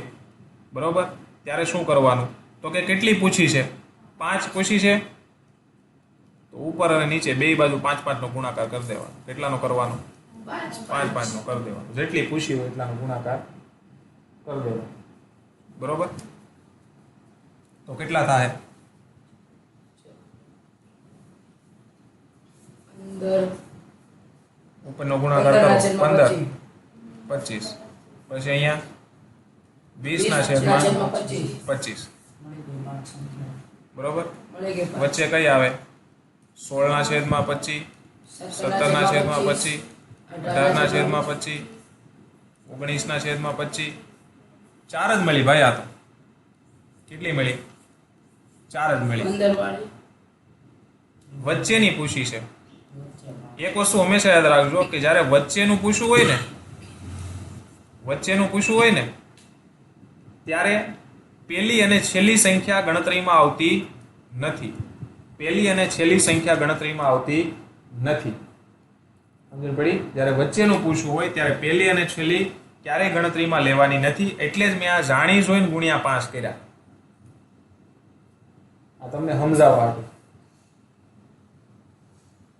બરોબર ત્યારે શું કરવાનું? તો કે કેટલી પૂછી છે? 5 પૂછી છે. તો ઉપર અને નીચે બે બાજુ 5 5 નો ગુણાકાર કરી દેવાનો. કેટલાનો કરવાનો? 5 5 નો કરી દેવાનો. જેટલી પૂછી હોય એટલાનો ગુણાકાર કરી દેવાનો. બરોબર? તો કેટલા થાય? 15. ઉપરનો ગુણાકાર કરો 15 25. પછી અહીંયા 20 ના છેદમાં 25. બરોબર? વચ્ચે કઈ આવે? 16 ના છેદમાં 25, 17 ના છેદમાં 25, 18 ના છેદમાં 25, 19 ના છેદમાં 25. 4 જ મળી ભાઈ. આ તો કેટલી મળી? 4 જ મળી. વચ્ચેની પૂછી છે. એક વસ્તુ હંમેશા યાદ રાખજો કે જ્યારે વચ્ચેનું પૂછવું હોય ને ત્યારે પહેલી અને છેલ્લી સંખ્યા ગણતરીમાં આવતી નથી. પહેલી અને છેલ્લી સંખ્યા ગણતરીમાં આવતી નથી. સમજણ પડી? જ્યારે વચ્ચેનું પૂછવું હોય ત્યારે પહેલી અને છેલ્લી ક્યારેય ગણતરીમાં લેવાની નથી. એટલે જ મેં આ જાણી જોઈને ગુણ્યા 5 કર્યા. આ તમને સમજાવવા હતું.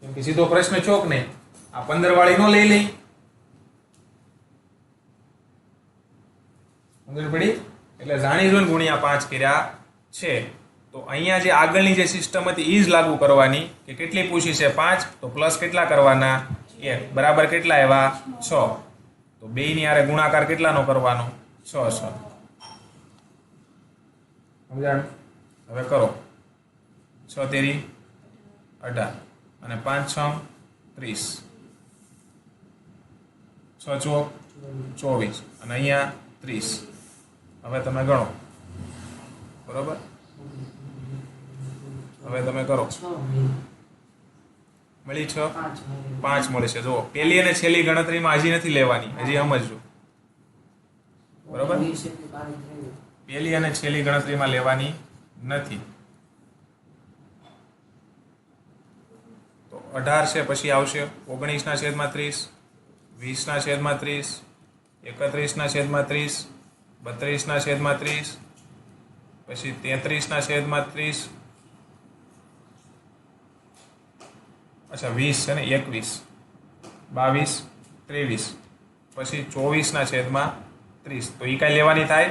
કેમ કે સીધો પ્રશ્ન ચોક નહીં, આ 15 વાળી નો લઈ લઈ. સમજ પડી? એટલે જાણી જોઈને ગુણ્યા 5 કર્યા છે. તો અહીંયા જે આગળની જે સિસ્ટમ હતી એ જ લાગુ કરવાની કે કેટલી પૂછી છે 5, તો પ્લસ કેટલા કરવાના 1 બરાબર કેટલા આવ્યા 6. તો બેયની હારે ગુણાકાર કેટલાનો કરવાનો 6 6. સમજાણ? હવે કરો 6 તેરી 18 અને 5 6 30, 6 ચોક 24 અને અહીંયા 30. હવે તમે ગણો, બરોબર? હવે તમે કરો, મળી 6 5 મળશે. જો પહેલી અને છેલ્લી ગણતરીમાં હજી નથી લેવાની, હજી સમજજો, બરોબર? પહેલી અને છેલ્લી ગણતરીમાં લેવાની નથી. તો 18 છે, પછી આવશે 19/30, 20/30, 31/30, 32/30, પછી 33/30, અચ્છા 20 છે ને 21, 22, 23, પછી 24/30. તો એ કાંઈ લેવાની થાય?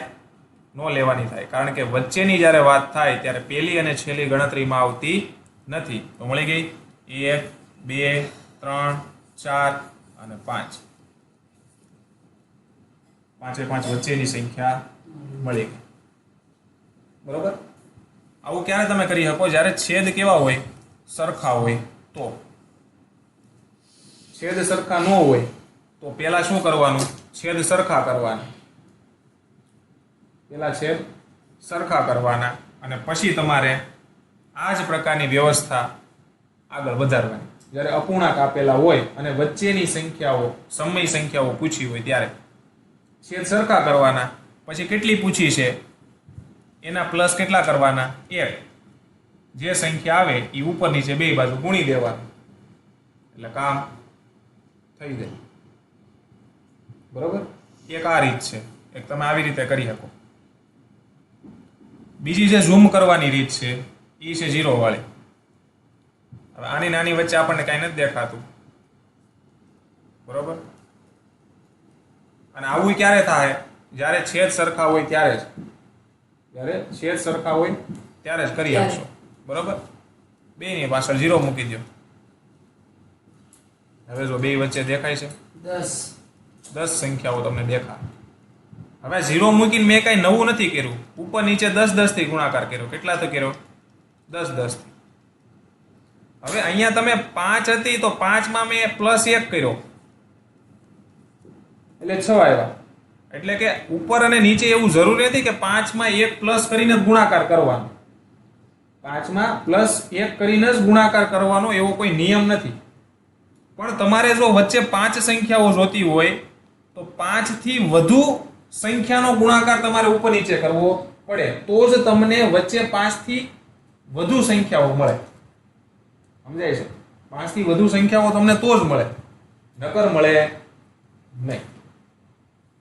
નો લેવાની થાય, કારણ કે વચ્ચેની જ્યારે વાત થાય ત્યારે પહેલી અને છેલ્લી ગણતરીમાં આવતી નથી. તો મળી ગઈ 1 2 3 4 અને 5. 5 એ 5 વચ્ચેની સંખ્યા મળી ગઈ, બરોબર? આવું ક્યારે તમે કરી શકો? જ્યારે છેદ કેવા હોય? સરખા હોય. તો છેદ સરખા ન હોય તો પહેલા શું કરવાનું? છેદ સરખા કરવાના. પહેલા છેદ સરખા કરવાના અને પછી તમારે આ જ પ્રકારની વ્યવસ્થા આગળ વધારવાની. જ્યારે અપૂર્ણાંક આપેલા હોય અને વચ્ચેની સંખ્યાઓ સમય સંખ્યાઓ પૂછી હોય ત્યારે છેદ સરખા કરવાના. પછી કેટલી પૂછી છે એના પ્લસ કેટલા કરવાના 1. જે સંખ્યા આવે એ ઉપર નીચે બે બાજુ ગુણી દેવાનું, એટલે કામ થઈ જાય, બરોબર? એક આ રીત છે, એક તમે આવી રીતે કરી શકો. બીજી જે ઝૂમ કરવાની રીત છે એ છે 0 વાળી. હવે આની નાની વચ્ચે આપણને કાંઈ નથી દેખાતું, બરોબર? અને આવું ક્યારે થાય? જ્યારે છેદ સરખા હોય ત્યારે જ. જ્યારે છેદ સરખા હોય ત્યારે જ કરી આપશો, બરોબર? બેની પાછળ 0 મૂકી દો. હવે જો બે વચ્ચે દેખાય છે 10 સંખ્યાઓ તમને દેખાય. હવે 0 મૂકીને મેં કાંઈ નવું નથી કર્યું, ઉપર નીચે 10 10 થી ગુણાકાર કર્યો. કેટલા તો કર્યો? 10 10 થી. હવે અહીંયા તમે 5 હતી તો 5 માં મેં +1 કર્યો એટલે 6 આવ્યા. એટલે કે ઉપર અને નીચે એવું જરૂરી નથી કે 5 માં 1 પ્લસ કરીને જ ગુણાકાર કરવાનો. 5 માં +1 કરીને જ ગુણાકાર કરવાનો એવો કોઈ નિયમ નથી. પણ તમારે જો વચ્ચે 5 સંખ્યાઓ જોતી હોય તો 5 થી વધુ સંખ્યાનો ગુણાકાર તમારે ઉપર નીચે કરવો પડે, તો જ તમને વચ્ચે 5 થી વધુ સંખ્યાઓ મળે. સમજાય છે? 5 થી વધુ સંખ્યાઓ તમને તો જ મળે, નકર મળે નહીં,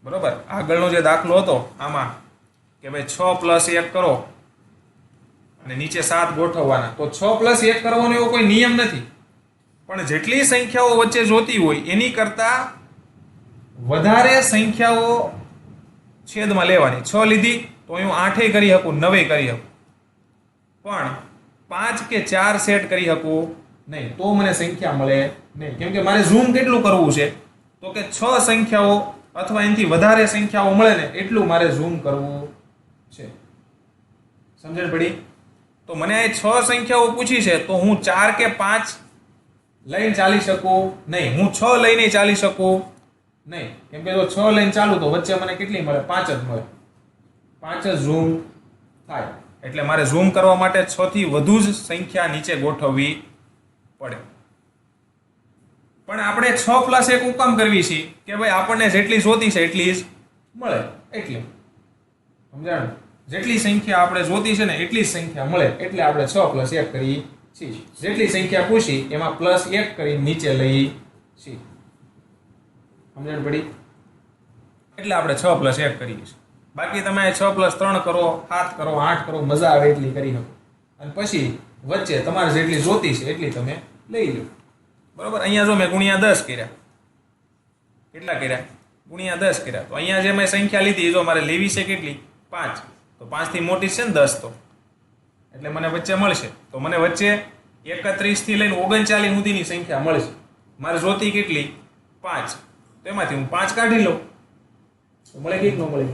બરોબર? આગળનો જે દાખલો હતો આમાં કે ભાઈ 6 + 1 કરો અને નીચે 7 ગોઠવવાના, તો 6 + 1 કરવાનો એવો કોઈ નિયમ નથી. પણ જેટલી સંખ્યાઓ વચ્ચે જોતી હોય એની કરતા વધારે સંખ્યાઓ છેદમાં લેવાની. 6 લીધી તો હું 8 કરી શકું, 9 કરી શકું, પણ 5 કે 4 સેટ કરી શકું નહીં, તો મને સંખ્યા મળે નહીં. કેમ કે મારે ઝૂમ કેટલું કરવું છે? તો કે 6 સંખ્યાઓ અથવા એનાથી વધારે સંખ્યાઓ મળે ને એટલું મારે ઝૂમ કરવું છે. સમજણ પડી? તો મને આ 6 સંખ્યાઓ પૂછી છે તો હું 4 કે 5 લઈને ચાલી શકું નહીં, હું 6 લઈને ચાલી શકું નહીં. કેમ કે જો 6 લઈને ચાલુ તો વચ્ચે મને કેટલી મળે? 5 જ મળે. 5 જ ઝૂમ થાય. એટલે મારે ઝૂમ કરવા માટે 6 થી વધુ જ સંખ્યા નીચે ગોઠવવી પડે. પણ આપણે 6 + 1 કામ કરવી છે કે ભાઈ આપણને જેટલી જોતી છે એટલી જ મળે. એટલે સમજાણું? જેટલી સંખ્યા આપણે જોતી છે ને એટલી જ સંખ્યા મળે એટલે આપણે 6 + 1 કરી છીએ. જેટલી સંખ્યા પૂછી એમાં +1 કરી નીચે લઈ છીએ. સમજણ પડી? એટલે આપણે 6 + 1 કરીએ છીએ. બાકી તમે 6 + 3 કરો, 7 કરો, 8 કરો, મજા આવે એટલી કરી શકો. અને પછી વચ્ચે તમારે જેટલી જોતી છે એટલી તમે લઈ લો. બરોબર. અહીંયા જો મેં ગુણ્યા 10 કર્યા. કેટલા કર્યા? ગુણ્યા 10 કર્યા. તો અહીંયા જે મેં સંખ્યા લીધી જો મારે લેવી છે કેટલી? 5. તો 5 થી મોટી છે ને 10 તો, એટલે મને વચ્ચે મળશે. તો મને વચ્ચે 31 થી લઈને 39 સુધીની સંખ્યા મળશે. મારે જોતી કેટલી? 5. તો એમાંથી હું 5 કાઢી લઉં તો મળે કે ન મળે?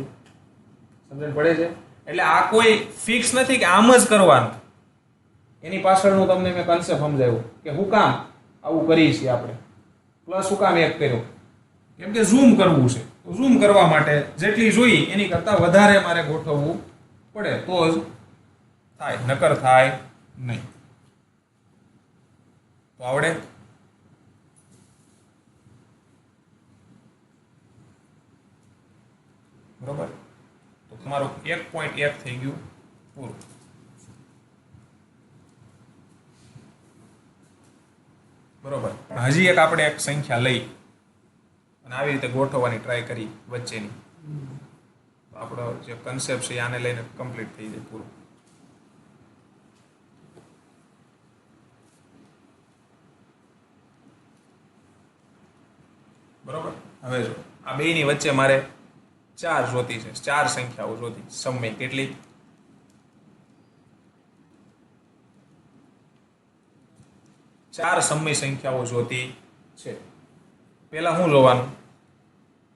સમજણ પડે છે? એટલે આ કોઈ ફિક્સ નથી કે આમ જ કરવાનું. એની પાછળનું તમને મેં કન્સેપ્ટ સમજાવ્યું કે હું કામ આવું કરીએ છીએ આપણે. પ્લસ હું કામ 1 કર્યો? કેમ કે ઝૂમ કરવું છે. તો ઝૂમ કરવા માટે જેટલી જોઈ એની કરતાં વધારે મારે ગોઠવવું પડે તો જ થાય, નકર થાય નહીં. તો આવડે? બરોબર. તો તમારું 1.1 થઈ ગયું પૂરું. બરોબર. હજી એક આપણે એક સંખ્યા લઈ અને આવી રીતે ગોઠવવાની ટ્રાય કરી વચ્ચેની. તો આપણો જે કન્સેપ્ટ છે આને લઈને કમ્પ્લીટ થઈ જાય પૂરું. બરોબર. હવે જો આ બેની વચ્ચે મારે 4 જોતી છે, 4 સંખ્યાઓ જોતી. સમય કેટલી? 4 સમય સંખ્યાઓ જોતી છે. પેલા શું જોવાનું?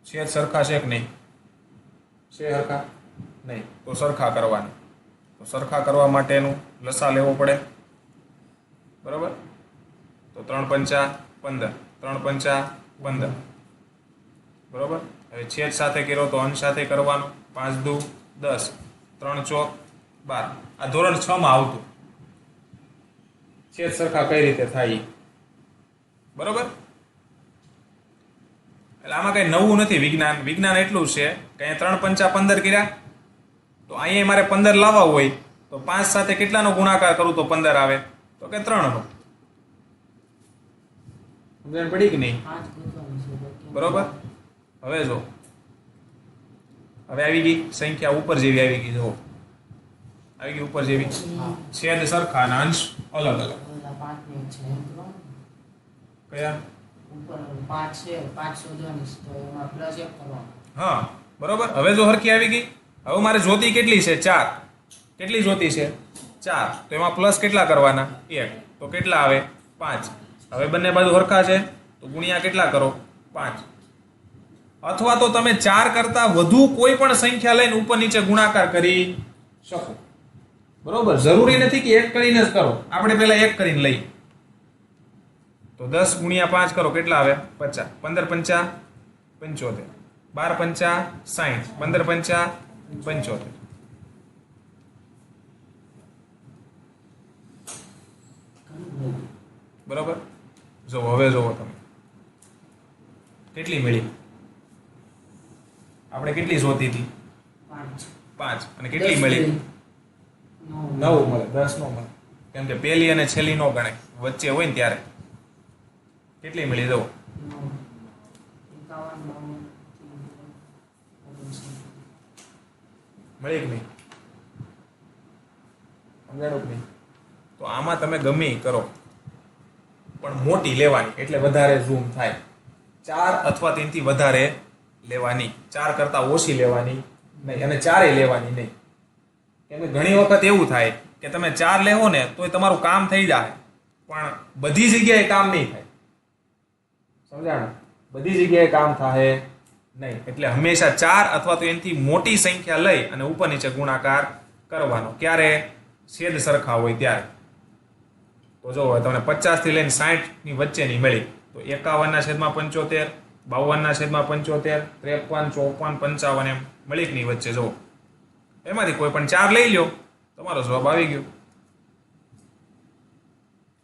છેદ સરખા છે કે નહીં? છે સરખા? નહીં. તો સરખા કરવાના. તો સરખા કરવા માટેનું લસા લેવો પડે. બરોબર. તો 3 પંચા 15, 3 પંચા 15. બરોબર. હવે છેદ સાથે કર્યો તો અંશ સાથે કરવાનું. 5 દુ 10, 3 ચોક 12. આ ધોરણ 6 માં આવતું. છેદ સરખા કઈ રીતે થાય? બરોબર. એટલે આમાં કઈ નવું નથી. વિજ્ઞાન એટલું છે કે અહીંયા 3 પંચા 15 કર્યા. તો અહીંયા મારે 15 લાવવા હોય તો 5 સાથે કેટલાનો ગુણાકાર કરું તો 15 આવે? તો કે 3 નો. સમજણ પડી કે નહીં? બરોબર. હવે જો હવે આવી ગઈ સંખ્યા ઉપર જેવી આવી ગઈ. જો આવી ગઈ ઉપર જેવી. છેદ સરખા અને અંશ અલગ અલગ. કયા? હા બરોબર. હવે જો હરખી આવી ગઈ. હવે મારે જોતી કેટલી છે? 4. કેટલી જોતી છે? 4. તો એમાં પ્લસ કેટલા કરવાના? 1. તો કેટલા આવે? 5. હવે બંને બાજુ હરખા છે તો ગુણ્યા કેટલા કરો? 5. અથવા તો તમે 4 કરતા વધુ કોઈ પણ સંખ્યા લઈને ઉપર નીચે ગુણાકાર કરી શકો. બરોબર. જરૂરી નથી કે 1 કરીને જ કરો. આપણે પહેલા 1 કરીને લઈ. તો 10 ગુણ્યા 5 કરો કેટલા આવે? 50. 15 પંચા 75, 12 પંચા 60, 15 પંચા 75. બરોબર. જો હવે જોવો તમે કેટલી મળી? આપણે કેટલી જોતી હતી? 5. અને કેટલી મળી? 9 મળે. 10 નો મળે. કેમ કે પહેલી અને છેલ્લી નો ગણાય, વચ્ચે હોય ને ત્યારે. કેટલી મળી? જો મળી કે નહીં? સમજાણું કે નહીં? તો આમાં તમે ગમે એ કરો પણ મોટી લેવાની, એટલે વધારે ઝૂમ થાય. 4 અથવા તેનાથી વધારે લેવાની. 4 કરતા ઓછી લેવાની નહીં, અને 4 લેવાની નહીં. કેમ કે ઘણી વખત એવું થાય કે તમે 4 લેવો ને તો તમારું કામ થઈ જાય, પણ બધી જગ્યાએ કામ નહીં થાય. સમજાણું? બધી જગ્યાએ કામ થાય નહીં. એટલે હંમેશા 4 અથવા તો એનાથી મોટી સંખ્યા લઈ અને ઉપર નીચે ગુણાકાર કરવાનો. ક્યારે? છેદ સરખા હોય ત્યારે. તો જો તમને 50 થી લઈને 60 ની વચ્ચેની મળી તો 51/75, 52/75, 53, 54, 55 એમ મળી કે નહીં વચ્ચે? જો એમાંથી કોઈ પણ 4 લઈ લ્યો, તમારો જવાબ આવી ગયો.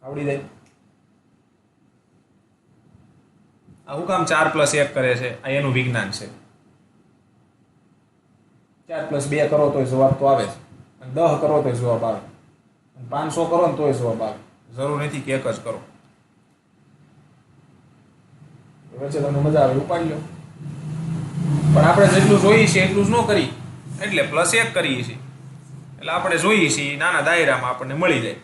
આવડી જાય. આ હું કામ 4 + 1 કરે છે? આ એનું વિજ્ઞાન છે. 4 + 2 કરો તો જવાબ તો આવે છે, અને 10 કરો તો જવાબ આવે, અને 500 કરો ને તોય જવાબ આવે. જરૂર નથી કે 1 જ કરો. વચ્ચે તમને મજા આવે ઉપાડી લો. પણ આપણે જેટલું જોઈએ છીએ એટલું જ ન કરી, એટલે +1 કરીએ છીએ. એટલે આપણે જોઈએ છીએ નાના દાયરામાં આપણને મળી જાય.